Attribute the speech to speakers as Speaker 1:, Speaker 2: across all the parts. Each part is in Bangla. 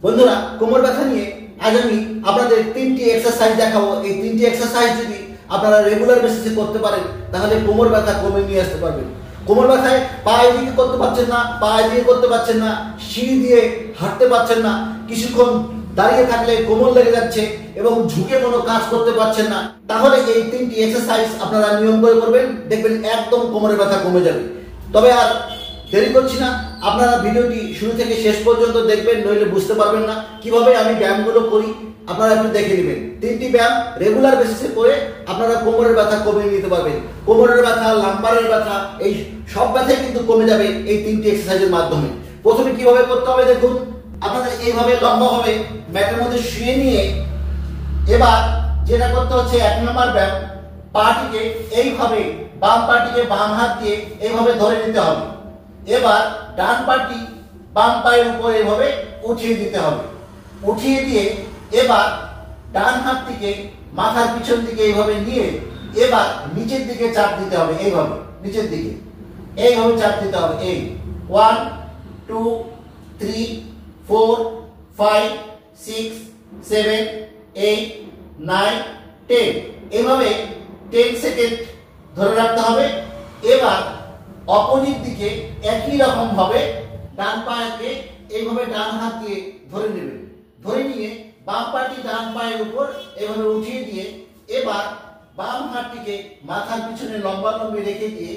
Speaker 1: বন্ধুরা, কোমর ব্যথা নিয়ে আজ আমি আপনাদের তিনটি এক্সারসাইজ দেখাবো। এই তিনটি এক্সারসাইজ যদি আপনারা রেগুলার বেসিসে করতে পারেন তাহলে কোমর ব্যথা কমে নিয়ে আসতে পারবেন। কোমর ব্যথায় পায়ে দিকে করতে পারছেন না, পায়ে দিয়ে করতে পারছেন না, সিঁড়ি দিয়ে হাঁটতে পারছেন না, কিছুক্ষণ দাঁড়িয়ে থাকলে কোমর লেগে যাচ্ছে এবং ঝুঁকে কোনো কাজ করতে পারছেন না, তাহলে এই তিনটি এক্সারসাইজ আপনারা নিয়ম করে করবেন, দেখবেন একদম কোমরের ব্যথা কমে যাবে। তবে আর দেরি করছি না, আপনারা ভিডিওটি শুরু থেকে শেষ পর্যন্ত দেখবেন, নইলে বুঝতে পারবেন না কিভাবে আমি ব্যায়ামগুলো করি। আপনারা একটু দেখে নেবেন। তিনটি ব্যায়াম রেগুলার বেসিসে করে আপনারা কোমরের ব্যথা কমিয়ে নিতে পারবেন। কোমরের ব্যথা, লাম্বারের ব্যথা, এই সব ব্যথাই কিন্তু কমে যাবে এই তিনটি এক্সারসাইজের মাধ্যমে। প্রথমে কিভাবে করতে হবে দেখুন। আপনাদের এইভাবে লম্বাভাবে ম্যাটের মধ্যে শুয়ে নিয়ে এবার যেটা করতে হচ্ছে, 1 নম্বর ব্যায়াম, পাটিকে এইভাবে, বাম পাটিকে বাম হাত দিয়ে এইভাবে ধরে নিতে হবে। এবার ডান পাটি বাম পায়ের উপর এইভাবে উঠিয়ে দিতে হবে। উঠিয়ে দিয়ে এবার ডান হাতটিকে মাথার পিছন দিকে এইভাবে নিয়ে এবার নিচের দিকে চাপ দিতে হবে। এইভাবে নিচের দিকে এইভাবে চাপ দিতে হবে। এই 1 2 3 4 5 6 7 8 9 10 এইভাবে 10 সেকেন্ড ধরে রাখতে হবে। এবার অপোজিট দিকে একই রকম ভাবে ডান পাকে এইভাবে ডান হাত দিয়ে ধরে নেবেন। ধরে নিয়ে বাম পাটি ডান পায়ের উপর এইভাবে উঠিয়ে দিয়ে এবার বাম হাতটিকে মাথার পিছনে লম্বালম্বি রেখে দিয়ে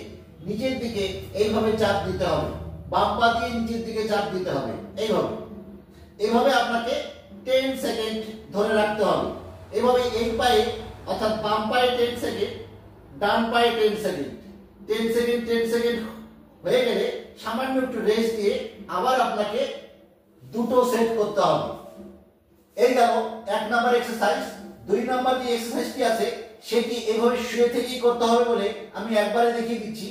Speaker 1: নিচের দিকে এইভাবে চাপ দিতে হবে। বাম পা দিয়ে নিচের দিকে চাপ দিতে হবে। এইভাবে আপনাকে 10 সেকেন্ড ধরে রাখতে হবে। এইভাবে এই পায়ে অর্থাৎ বাম পায়ে 10 সেকেন্ড, ডান পায়ে 10 সেকেন্ড, 10 সেকেন্ড 10 সেকেন্ড হয়ে গেলে সামান্য একটু রেস্ট দিয়ে আবার আপনাকে দুটো সেট করতে হবে। এই গেল 1 নাম্বার এক্সারসাইজ। 2 নাম্বার যে এক্সারসাইজটি আছে সেটি এইভাবে শুয়ে থেকেই করতে হবে বলে আমি একবারে দেখিয়ে দিচ্ছি।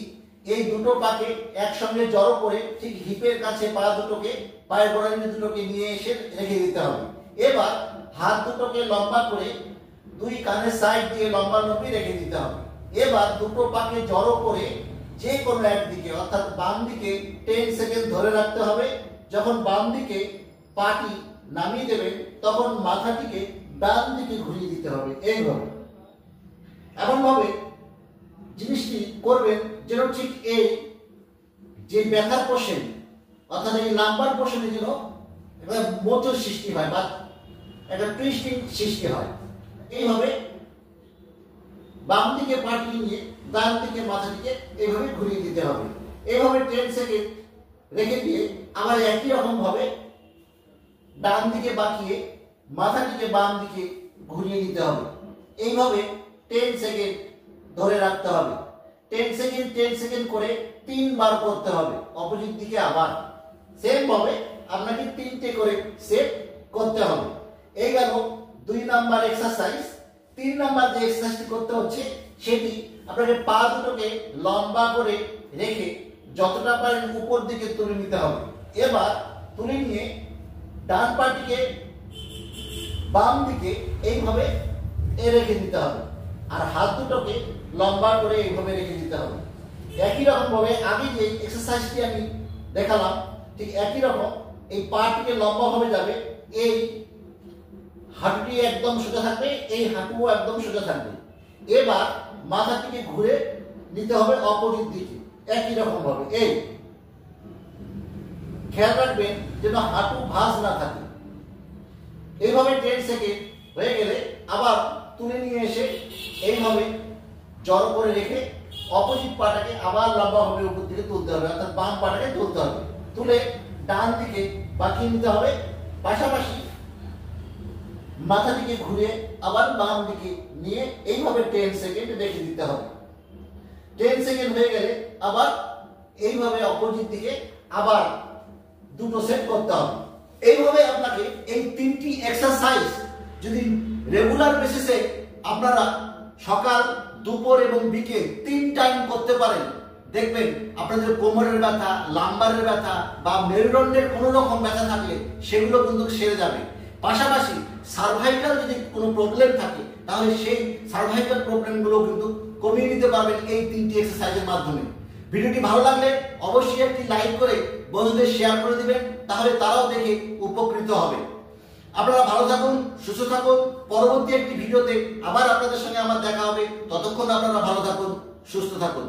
Speaker 1: এই দুটো পাকে একসঙ্গে জড়ো করে ঠিক হিপের কাছে পা দুটোকে, পায়ের গোড়ালি দুটোকে নিয়ে এসে রেখে দিতে হবে। এবার হাত দুটোকে লম্বা করে 2 কানের সাইড দিয়ে লম্বা লম্বি রেখে দিতে হবে। এবার দুটো পাকে জড়ো করে যে কোনো একদিকে অর্থাৎ বাম দিকে 10 সেকেন্ড ধরে রাখতে হবে। যখন বাম দিকে পাটি নামিয়ে দেবেন তখন মাথাটিকে ডান দিকে ঘুরিয়ে দিতে হবে। এইভাবে এমন ভাবে জিনিসটি করবেন যেন ঠিক এই যে ব্যথার পোর্শন অর্থাৎ এই লাম্বার পোর্শনে যেন একটা মোচড় সৃষ্টি হয় বা একটা টুইস্টিং সৃষ্টি হয়। এইভাবে বাম দিকে পাটি নিয়ে ডান দিকে মাথাটিকে এইভাবে ঘুরিয়ে দিতে হবে। এইভাবে 10 সেকেন্ড রেখে দিয়ে আবার একই রকম ভাবে ডান দিকে বাঁকিয়ে মাথাটিকে বাম দিকে ঘুরিয়ে দিতে হবে। এইভাবে 10 সেকেন্ড ধরে রাখতে হবে। 10 সেকেন্ড 10 সেকেন্ড করে 3 বার করতে হবে। অপোজিট দিকে আবার সেম ভাবে আপনাকে 3টে করে সেট করতে হবে। এই গেল 2 নাম্বার এক্সারসাইজ। 3 নাম্বার যে এক্সারসাইজটি করতে হচ্ছে সেটি আপনাকে পা দুটোকে লম্বা করে রেখে যতটা পারেন উপর দিকে তুলে নিতে হবে। এবার তুলে নিয়ে ডান পাটিকে বাম দিকে এইভাবে রেখে দিতে হবে আর হাত দুটোকে লম্বা করে এইভাবে রেখে দিতে হবে। একই রকম ভাবে আগে যে এক্সারসাইজটি আমি দেখালাম ঠিক একই রকম এই পাটিকে লম্বা ভাবে যাবে। এই হাঁটুটি একদম সোজা থাকবে, এই হাঁটুও একদম সোজা থাকবে। এবার মাথাটিকে ঘুরে নিতে হবে অপোজিট দিকে একই রকম ভাবে। এই খেয়াল রাখবেন যেন হাঁটু ভাঁজ না থাকে। এইভাবে 10 সেকেন্ড হয়ে গেলে আবার তুলে নিয়ে এসে এইভাবে জড়ো করে রেখে অপোজিট পাটাকে আবার লম্বা ভাবে উপর দিকে তুলতে হবে, অর্থাৎ বাম পাটাকে তুলতে হবে। তুলে ডান দিকে বাঁকিয়ে নিতে হবে। পাশাপাশি মাথাটিকে ঘুরে আবার বাম দিকে নিয়ে এইভাবে 10 সেকেন্ড রেখে দিতে হবে। 10 সেকেন্ড হয়ে গেলে আবার এইভাবে অপোজিট দিকে আবার দুটো সেট করতে হবে। এইভাবে আপনাকে এই 3টি এক্সারসাইজ যদি রেগুলার বেসিসে আপনারা সকাল, দুপুর এবং বিকেল 3 টাইম করতে পারেন, দেখবেন আপনাদের কোমরের ব্যথা, লাম্বারের ব্যথা বা মেরুদণ্ডের কোনো রকম ব্যথা থাকলে সেগুলো কিন্তু সেরে যাবে। পাশাপাশি সার্ভাইকাল যদি কোনো প্রবলেম থাকে তাহলে সেই সার্ভাইকাল প্রবলেমগুলো কিন্তু কমিয়ে নিতে পারবেন এই 3টি এক্সারসাইজের মাধ্যমে। ভিডিওটি ভালো লাগলে অবশ্যই একটি লাইক করে বন্ধুদের শেয়ার করে দিবেন, তাহলে তারাও দেখে উপকৃত হবে। আপনারা ভালো থাকুন, সুস্থ থাকুন। পরবর্তী একটি ভিডিওতে আবার আপনাদের সঙ্গে আমার দেখা হবে। ততক্ষণ আপনারা ভালো থাকুন, সুস্থ থাকুন।